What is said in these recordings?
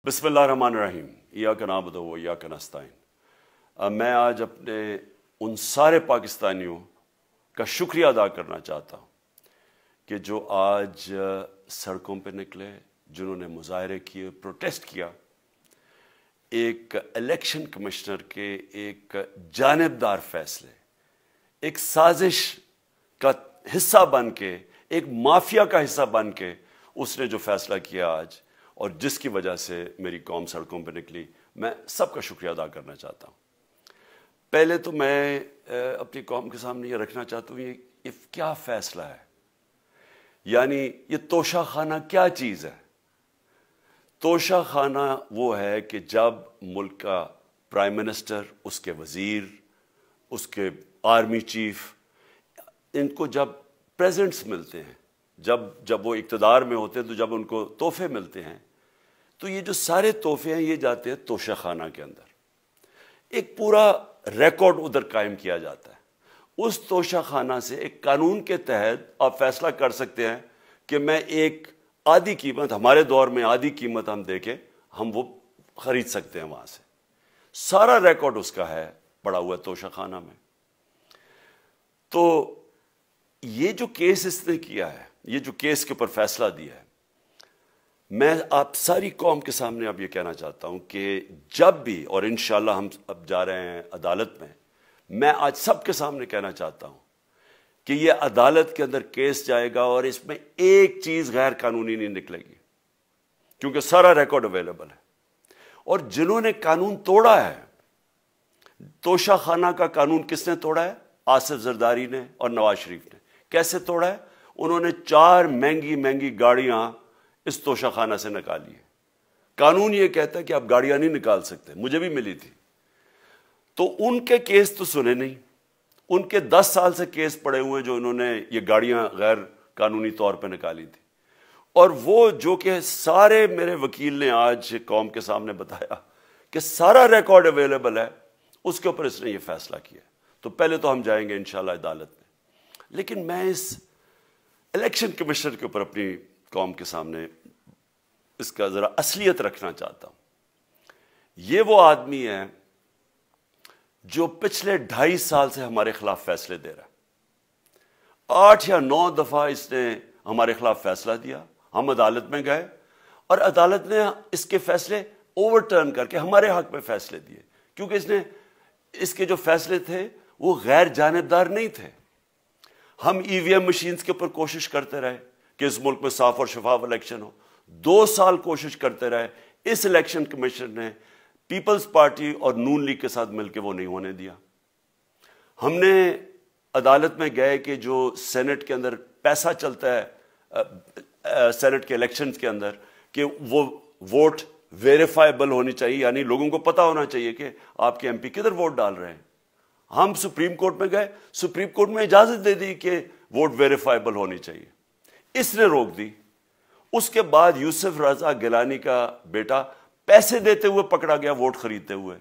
بسم اللہ الرحمن الرحیم ایاک نعبد و ایاک نستعین۔ میں آج اپنے ان سارے پاکستانیوں کا شکریہ ادا کرنا چاہتا ہوں کہ جو آج سڑکوں پہ نکلے، جنہوں نے مظاہرے کیے، پروٹیسٹ کیا، ایک الیکشن کمشنر کے ایک جانبدار فیصلے، ایک سازش کا حصہ بن کے، ایک مافیا کا حصہ بن کے اس نے جو فیصلہ کیا آج، اور جس کی وجہ سے میری قوم سڑکوں پہ نکلی، میں سب کا شکریہ ادا کرنا چاہتا ہوں۔ پہلے تو میں اپنی قوم کے سامنے یہ رکھنا چاہتا ہوں یہ کیا فیصلہ ہے، یعنی یہ توشہ خانہ کیا چیز ہے۔ توشہ خانہ وہ ہے کہ جب ملک کا پرائم منسٹر، اس کے وزیر، اس کے آرمی چیف، ان کو جب پریزنٹس ملتے ہیں، جب وہ اقتدار میں ہوتے ہیں، تو جب ان کو تحفے ملتے ہیں، تو یہ جو سارے تحفے ہیں یہ جاتے ہیں توشہ خانہ کے اندر۔ ایک پورا ریکارڈ ادھر قائم کیا جاتا ہے۔ اس توشہ خانہ سے ایک قانون کے تحت آپ فیصلہ کر سکتے ہیں کہ میں ایک آدھی قیمت، ہمارے دور میں آدھی قیمت ہم دے کے ہم وہ خرید سکتے ہیں وہاں سے۔ سارا ریکارڈ اس کا ہے پڑا ہوا توشہ خانہ میں۔ تو یہ جو کیس اس نے کیا ہے، یہ جو کیس کے اوپر فیصلہ دیا ہے، میں آپ ساری قوم کے سامنے اب یہ کہنا چاہتا ہوں کہ جب بھی، اور انشاءاللہ ہم اب جا رہے ہیں عدالت میں آج سب کے سامنے کہنا چاہتا ہوں کہ یہ عدالت کے اندر کیس جائے گا اور اس میں ایک چیز غیر قانونی نہیں نکلے گی، کیونکہ سارا ریکارڈ اویلیبل ہے۔ اور جنہوں نے قانون توڑا ہے، توشہ خانہ کا قانون کس نے توڑا ہے؟ آصف زرداری نے اور نواز شریف نے۔ کیسے توڑا ہے؟ انہوں نے 4 مہنگی گاڑیاں اس توشہ خانہ سے نکالی ہے۔ قانون یہ کہتا ہے کہ آپ گاڑیاں نہیں نکال سکتے، مجھے بھی ملی تھی۔ تو ان کے کیس تو سنے نہیں، ان کے 10 سال سے کیس پڑے ہوئے جو انہوں نے یہ گاڑیاں غیر قانونی طور پہ نکالی تھی۔ اور وہ جو کہ سارے میرے وکیل نے آج قوم کے سامنے بتایا کہ سارا ریکارڈ اویلیبل ہے، اس کے اوپر اس نے یہ فیصلہ کیا۔ تو پہلے تو ہم جائیں گے انشاءاللہ عدالت میں، لیکن میں اس الیکشن کمیشنر کے اوپر اپنی قوم کے سامنے اس کا ذرا اصلیت رکھنا چاہتا ہوں۔ یہ وہ آدمی ہے جو پچھلے 2.5 سال سے ہمارے خلاف فیصلے دے رہا ہے۔ 8 یا 9 دفعہ اس نے ہمارے خلاف فیصلہ دیا، ہم عدالت میں گئے اور عدالت نے اس کے فیصلے اوور ٹرن کر کے ہمارے حق میں فیصلے دیے، کیونکہ اس کے جو فیصلے تھے وہ غیر جانبدار نہیں تھے۔ ہم EVM مشینز کے اوپر کوشش کرتے رہے کہ اس ملک میں صاف اور شفاف الیکشن ہو، 2 سال کوشش کرتے رہے۔ اس الیکشن کمیشن نے پیپلز پارٹی اور نون لیگ کے ساتھ مل کے وہ نہیں ہونے دیا۔ ہم نے عدالت میں گئے کہ جو سینٹ کے اندر پیسہ چلتا ہے، سینٹ کے الیکشنز کے اندر، کہ وہ ووٹ ویریفائبل ہونی چاہیے، یعنی لوگوں کو پتہ ہونا چاہیے کہ آپ کے MP کدھر ووٹ ڈال رہے ہیں۔ ہم سپریم کورٹ میں گئے، سپریم کورٹ میں اجازت دے دی کہ ووٹ ویریفائبل ہونی چاہیے، اس نے روک دی۔ اس کے بعد یوسف رضا گیلانی کا بیٹا پیسے دیتے ہوئے پکڑا گیا ووٹ خریدتے ہوئے،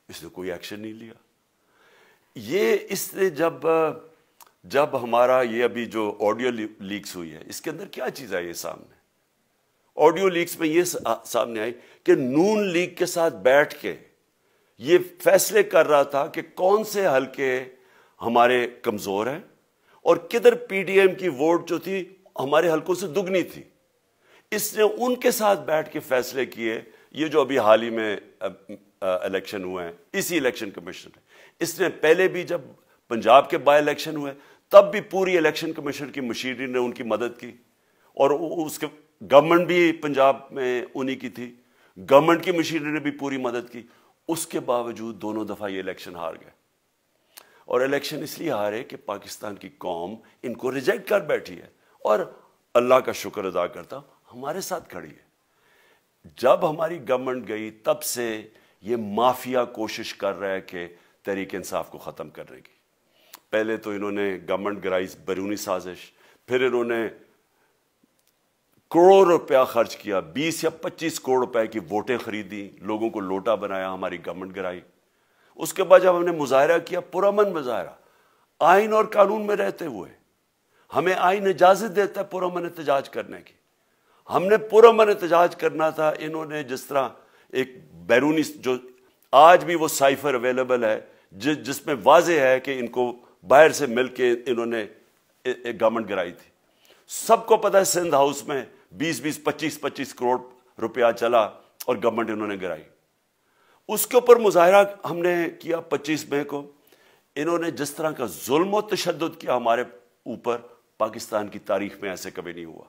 اس نے کوئی ایکشن نہیں لیا۔ یہ اس نے جب ہمارا یہ ابھی جو آڈیو لیکس ہوئی ہے، اس کے اندر کیا چیز آئی ہے سامنے؟ آڈیو لیکس میں یہ سامنے آئی کہ نون لیگ کے ساتھ بیٹھ کے یہ فیصلے کر رہا تھا کہ کون سے حلقے ہمارے کمزور ہیں اور کدھر PDM کی ووٹ جو تھی ہمارے حلقوں سے دگنی تھی۔ اس نے ان کے ساتھ بیٹھ کے فیصلے کیے۔ یہ جو ابھی حال ہی میں الیکشن ہوئے ہیں، اسی الیکشن کمیشن ہے، اس نے پہلے بھی جب پنجاب کے بائی الیکشن ہوئے تب بھی پوری الیکشن کمیشن کی مشینری نے ان کی مدد کی، اور اس کے گورنمنٹ بھی پنجاب میں انہی کی تھی، گورنمنٹ کی مشینری نے بھی پوری مدد کی۔ اس کے باوجود دونوں دفعہ یہ الیکشن ہار گئے، اور الیکشن اس لیے ہارے کہ پاکستان کی قوم ان کو ریجیکٹ کر بیٹھی ہے، اور اللہ کا شکر ادا کرتا ہوں ہمارے ساتھ کھڑی ہے۔ جب ہماری گورنمنٹ گئی تب سے یہ مافیا کوشش کر رہا ہے کہ تحریک انصاف کو ختم کرنے کی۔ پہلے تو انہوں نے گورنمنٹ گرائی بیرونی سازش، پھر انہوں نے کروڑ روپیہ خرچ کیا، 20 یا 25 کروڑ روپے کی ووٹیں خریدی، لوگوں کو لوٹا بنایا، ہماری گورنمنٹ گرائی۔ اس کے بعد جب ہم نے مظاہرہ کیا، پرامن مظاہرہ، آئین اور قانون میں رہتے ہوئے، ہمیں آئین اجازت دیتا ہے پرامن احتجاج کرنے کی، ہم نے پرامن احتجاج کرنا تھا۔ انہوں نے جس طرح ایک بیرونی جو آج بھی وہ سائفر اویلیبل ہے جس میں واضح ہے کہ ان کو باہر سے مل کے انہوں نے ایک گورنمنٹ گرائی تھی. سب کو پتہ ہے سندھ ہاؤس میں 20-20 25-25 کروڑ روپیہ چلا اور گورنمنٹ انہوں نے گرائی. اس کے اوپر مظاہرہ ہم نے کیا 25 مئی کو. انہوں نے جس طرح کا ظلم و تشدد کیا ہمارے اوپر پاکستان کی تاریخ میں ایسے کبھی نہیں ہوا.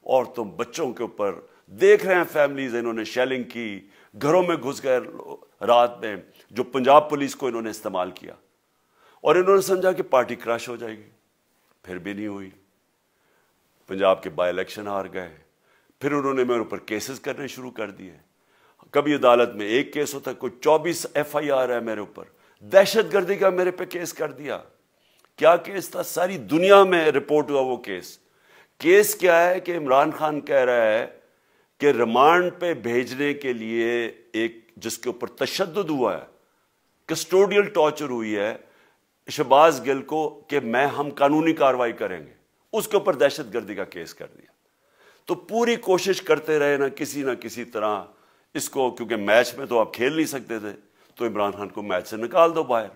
عورتوں بچوں کے اوپر دیکھ رہے ہیں فیملیز, انہوں نے شیلنگ کی, گھروں میں گھس گئے رات میں, جو پنجاب پولیس کو انہوں نے استعمال کیا اور انہوں نے سمجھا کہ پارٹی کراش ہو جائے گی. پھر بھی نہیں ہوئی. پنجاب کے بائی الیکشن ہار گئے. پھر انہوں نے میرے اوپر کیسز کرنے شروع کر دیے. کبھی عدالت میں ایک کیس ہوتا ہے, کوئی 24 FIR ہے میرے اوپر. دہشت گردی کا میرے پہ کیس کر دیا. کیا کیس تھا؟ ساری دنیا میں رپورٹ ہوا وہ کیس. کیس کیا ہے کہ عمران خان کہہ رہا ہے کہ ریمانڈ پہ بھیجنے کے لیے ایک جس کے اوپر تشدد ہوا ہے, کسٹوڈیل ٹارچر ہوئی ہے شہباز گل کو, کہ ہم قانونی کارروائی کریں گے, اس کے اوپر دہشت گردی کا کیس کر دیا. تو پوری کوشش کرتے رہے نہ کسی طرح اس کو, کیونکہ میچ میں تو آپ کھیل نہیں سکتے تھے, تو عمران خان کو میچ سے نکال دو باہر.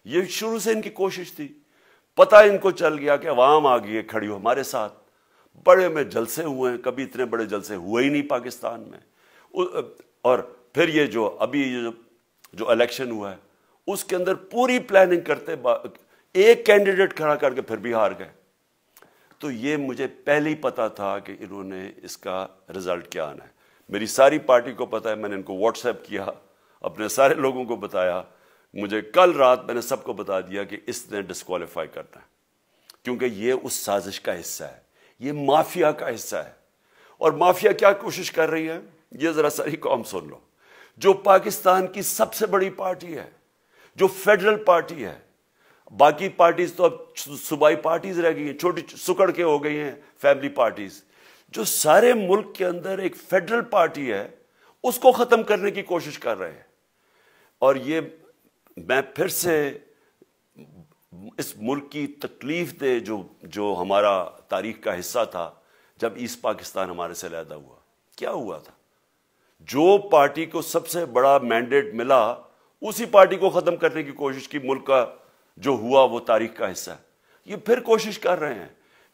یہ شروع سے ان کی کوشش تھی. پتہ ان کو چل گیا کہ عوام آ گئی ہے کھڑی ہو ہمارے ساتھ. بڑے میں جلسے ہوئے ہیں, کبھی اتنے بڑے جلسے ہوئے ہی نہیں پاکستان میں. اور پھر یہ جو ابھی جو الیکشن ہوا ہے اس کے اندر پوری پلاننگ کرتے ایک کینڈیڈیٹ کھڑا کر کے پھر بھی ہار گئے. تو یہ مجھے پہلے ہی پتا تھا کہ انہوں نے اس کا رزلٹ کیا آنا ہے. میری ساری پارٹی کو پتا ہے, میں نے ان کو واٹس ایپ کیا, اپنے سارے لوگوں کو بتایا. مجھے کل رات میں نے سب کو بتا دیا کہ اس نے ڈسکوالیفائی کرنا ہے, کیونکہ یہ اس سازش کا حصہ ہے, یہ مافیا کا حصہ ہے. اور مافیا کیا کوشش کر رہی ہے یہ ذرا ساری قوم سن لو. جو پاکستان کی سب سے بڑی پارٹی ہے, جو فیڈرل پارٹی ہے, باقی پارٹیز تو اب صوبائی پارٹیز رہ گئی ہیں, چھوٹی سکڑ کے ہو گئی ہیں فیملی پارٹیز. جو سارے ملک کے اندر ایک فیڈرل پارٹی ہے اس کو ختم کرنے کی کوشش کر رہے ہیں. اور یہ میں پھر سے اس ملک کی تکلیف دے جو ہمارا تاریخ کا حصہ تھا, جب ایسٹ پاکستان ہمارے سے علیحدہ ہوا, کیا ہوا تھا؟ جو پارٹی کو سب سے بڑا مینڈیٹ ملا اسی پارٹی کو ختم کرنے کی کوشش کی. ملک کا جو ہوا وہ تاریخ کا حصہ ہے. یہ پھر کوشش کر رہے ہیں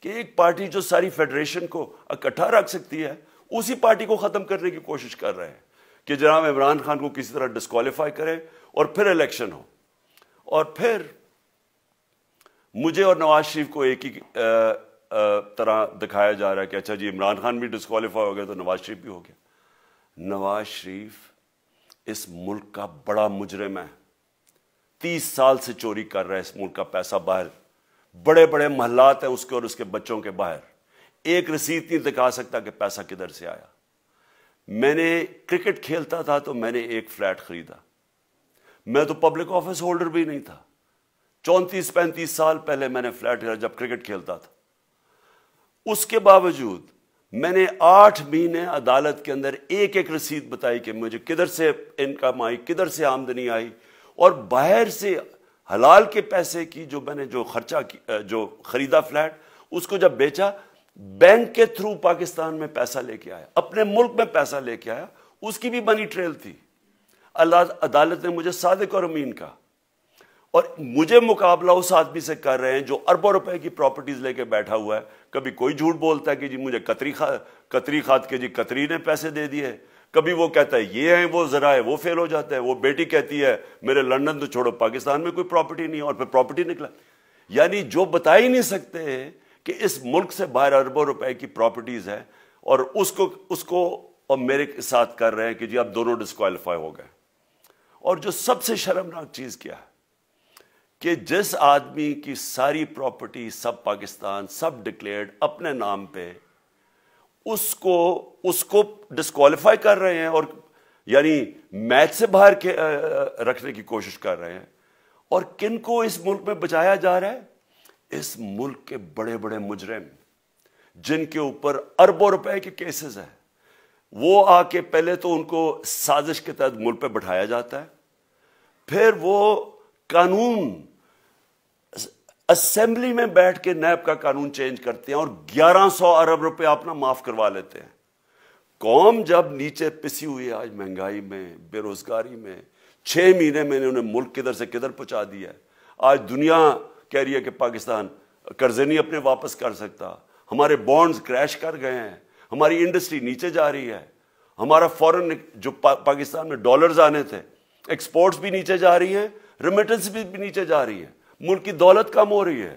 کہ ایک پارٹی جو ساری فیڈریشن کو اکٹھا رکھ سکتی ہے اسی پارٹی کو ختم کرنے کی کوشش کر رہے ہیں کہ جناب عمران خان کو کسی طرح ڈسکوالیفائی کرے اور پھر الیکشن ہو. اور پھر مجھے اور نواز شریف کو ایک ہی طرح دکھایا جا رہا ہے کہ اچھا جی عمران خان بھی ڈسکوالیفائی ہو گیا تو نواز شریف بھی ہو گیا. نواز شریف اس ملک کا بڑا مجرم ہے. 30 سال سے چوری کر رہا ہے اس ملک کا پیسہ باہر. بڑے بڑے محلات ہیں اس کے اور اس کے بچوں کے باہر. ایک رسید نہیں دکھا سکتا کہ پیسہ کدھر سے آیا. میں نے کرکٹ کھیلتا تھا تو میں نے ایک فلیٹ خریدا. میں تو پبلک آفس ہولڈر بھی نہیں تھا. 34-35 سال پہلے میں نے فلیٹ خریدا جب کرکٹ کھیلتا تھا. اس کے باوجود میں نے 8 مہینے عدالت کے اندر ایک ایک رسید بتائی کہ مجھے کدھر سے انکم آئی, کدھر سے آمدنی آئی, اور باہر سے حلال کے پیسے کی جو میں نے جو خرچہ جو خریدا فلیٹ, اس کو جب بیچا بینک کے تھرو پاکستان میں پیسہ لے کے آیا, اپنے ملک میں پیسہ لے کے آیا. اس کی بھی منی ٹریل تھی. عدالت نے مجھے صادق اور امین کہا, اور مجھے مقابلہ اس آدمی سے کر رہے ہیں جو اربوں روپے کی پراپرٹیز لے کے بیٹھا ہوا ہے. کبھی کوئی جھوٹ بولتا ہے کہ جی مجھے قطری کھاد کے جی قطری نے پیسے دے دیے, کبھی وہ کہتا ہے یہ ہیں وہ ذرائع, وہ فیل ہو جاتا ہے. وہ بیٹی کہتی ہے میرے لندن تو چھوڑو پاکستان میں کوئی پراپرٹی نہیں, اور پھر پراپرٹی نکلا. یعنی جو بتا ہی نہیں سکتے کہ اس ملک سے باہر اربوں روپے کی پراپرٹیز ہے, اور اس کو اور میرے ساتھ کر رہے ہیں کہ جی اب دونوں ڈسکوالیفائی ہو گئے. اور جو سب سے شرمناک چیز کیا ہے کہ جس آدمی کی ساری پراپرٹی سب پاکستان سب ڈکلیئرڈ اپنے نام پہ, اس کو ڈسکوالیفائی کر رہے ہیں, اور یعنی میچ سے باہر رکھنے کی کوشش کر رہے ہیں. اور کن کو اس ملک میں بچایا جا رہا ہے؟ اس ملک کے بڑے بڑے مجرم جن کے اوپر اربوں روپے کے کیسز ہیں, وہ آ کے پہلے تو ان کو سازش کے تحت ملک پہ بٹھایا جاتا ہے, پھر وہ قانون اسمبلی میں بیٹھ کے نیب کا قانون چینج کرتے ہیں اور 1100 ارب روپے اپنا معاف کروا لیتے ہیں. قوم جب نیچے پسی ہوئی ہے آج مہنگائی میں، بے روزگاری میں، 6 مہینے میں انہوں نے ملک کدھر سے کدھر پہنچا دیا ہے. آج دنیا کہہ رہی ہے کہ پاکستان قرضے نہیں اپنے واپس کر سکتا، ہمارے بانڈز کریش کر گئے ہیں، ہماری انڈسٹری نیچے جا رہی ہے، ہمارا فورن جو پاکستان میں ڈالرز آنے تھے ایکسپورٹس بھی نیچے جا رہی ہیں، ریمیٹنس بھی نیچے جا رہی ہے، ملک کی دولت کم ہو رہی ہے،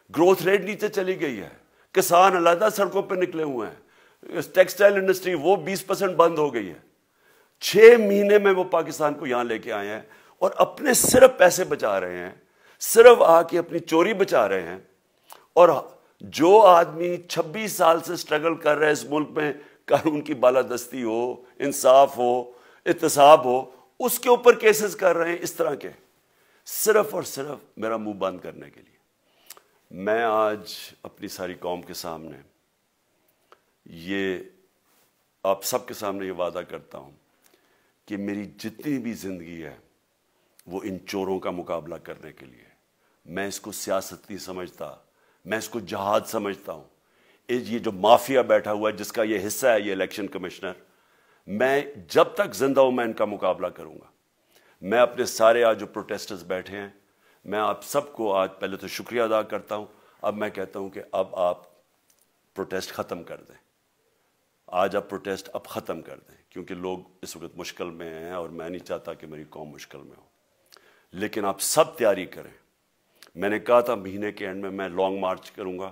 گروتھ ریٹ نیچے چلی گئی ہے، کسان علیحدہ سڑکوں پہ نکلے ہوئے ہیں، ٹیکسٹائل انڈسٹری وہ 20% بند ہو گئی ہے. 6 مہینے میں وہ پاکستان کو یہاں لے کے آئے ہیں اور اپنے صرف پیسے بچا رہے ہیں، صرف آ کے اپنی چوری بچا رہے ہیں. اور جو آدمی 26 سال سے سٹرگل کر رہے ہیں اس ملک میں، قانون کی بالادستی ہو، انصاف ہو، احتساب ہو، اس کے اوپر کیسز کر رہے ہیں اس طرح کے، صرف اور صرف میرا منہ بند کرنے کے لیے. میں آج اپنی ساری قوم کے سامنے یہ آپ سب کے سامنے یہ وعدہ کرتا ہوں کہ میری جتنی بھی زندگی ہے وہ ان چوروں کا مقابلہ کرنے کے لیے. میں اس کو سیاست نہیں سمجھتا، میں اس کو جہاد سمجھتا ہوں. یہ جو مافیا بیٹھا ہوا ہے جس کا یہ حصہ ہے یہ الیکشن کمشنر، میں جب تک زندہ ہوں میں ان کا مقابلہ کروں گا. میں اپنے سارے آج جو پروٹیسٹرز بیٹھے ہیں، میں آپ سب کو آج پہلے تو شکریہ ادا کرتا ہوں. اب میں کہتا ہوں کہ اب آپ پروٹیسٹ ختم کر دیں. آج آپ پروٹیسٹ اب ختم کر دیں کیونکہ لوگ اس وقت مشکل میں ہیں اور میں نہیں چاہتا کہ میری قوم مشکل میں ہو. لیکن آپ سب تیاری کریں. میں نے کہا تھا مہینے کے اینڈ میں لانگ مارچ کروں گا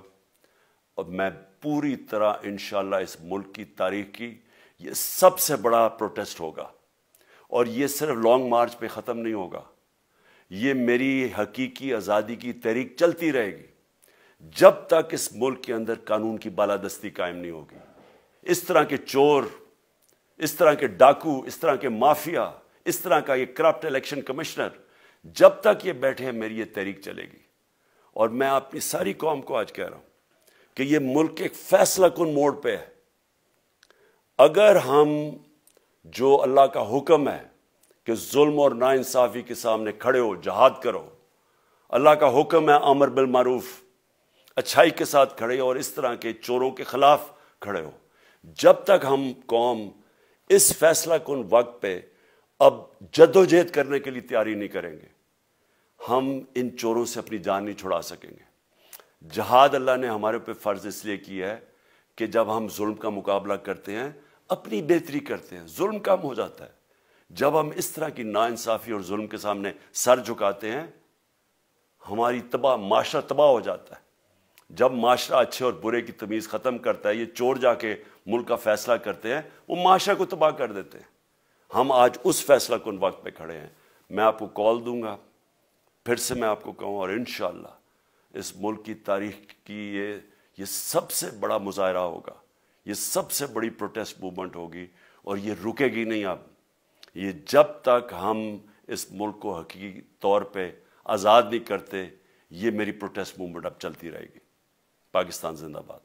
اور میں پوری طرح انشاءاللہ اس ملک کی تاریخ کی یہ سب سے بڑا پروٹیسٹ ہوگا. اور یہ صرف لانگ مارچ پہ ختم نہیں ہوگا، یہ میری حقیقی آزادی کی تحریک چلتی رہے گی جب تک اس ملک کے اندر قانون کی بالادستی قائم نہیں ہوگی. اس طرح کے چور، اس طرح کے ڈاکو، اس طرح کے مافیا، اس طرح کا یہ کرپٹ الیکشن کمشنر، جب تک یہ بیٹھے ہیں میری یہ تحریک چلے گی. اور میں اپنی ساری قوم کو آج کہہ رہا ہوں کہ یہ ملک ایک فیصلہ کن موڑ پہ ہے. اگر ہم جو اللہ کا حکم ہے کہ ظلم اور ناانصافی کے سامنے کھڑے ہو، جہاد کرو، اللہ کا حکم ہے امر بالمعروف، اچھائی کے ساتھ کھڑے ہو اور اس طرح کے چوروں کے خلاف کھڑے ہو، جب تک ہم قوم اس فیصلہ کن وقت پہ اب جدوجہد کرنے کے لیے تیاری نہیں کریں گے، ہم ان چوروں سے اپنی جان نہیں چھڑا سکیں گے. جہاد اللہ نے ہمارے پہ فرض اس لیے کیا ہے کہ جب ہم ظلم کا مقابلہ کرتے ہیں اپنی بہتری کرتے ہیں، ظلم کم ہو جاتا ہے. جب ہم اس طرح کی ناانصافی اور ظلم کے سامنے سر جھکاتے ہیں ہماری معاشرہ تباہ ہو جاتا ہے. جب معاشرہ اچھے اور برے کی تمیز ختم کرتا ہے، یہ چور جا کے ملک کا فیصلہ کرتے ہیں، وہ معاشرہ کو تباہ کر دیتے ہیں. ہم آج اس فیصلہ کن وقت پہ کھڑے ہیں. میں آپ کو کال دوں گا، پھر سے میں آپ کو کہوں، اور انشاءاللہ اس ملک کی تاریخ کی یہ سب سے بڑا مظاہرہ ہوگا، یہ سب سے بڑی پروٹیسٹ موومنٹ ہوگی اور یہ رکے گی نہیں. اب یہ جب تک ہم اس ملک کو حقیقی طور پہ آزاد نہیں کرتے، یہ میری پروٹیسٹ موومنٹ اب چلتی رہے گی. پاکستان زندہ باد.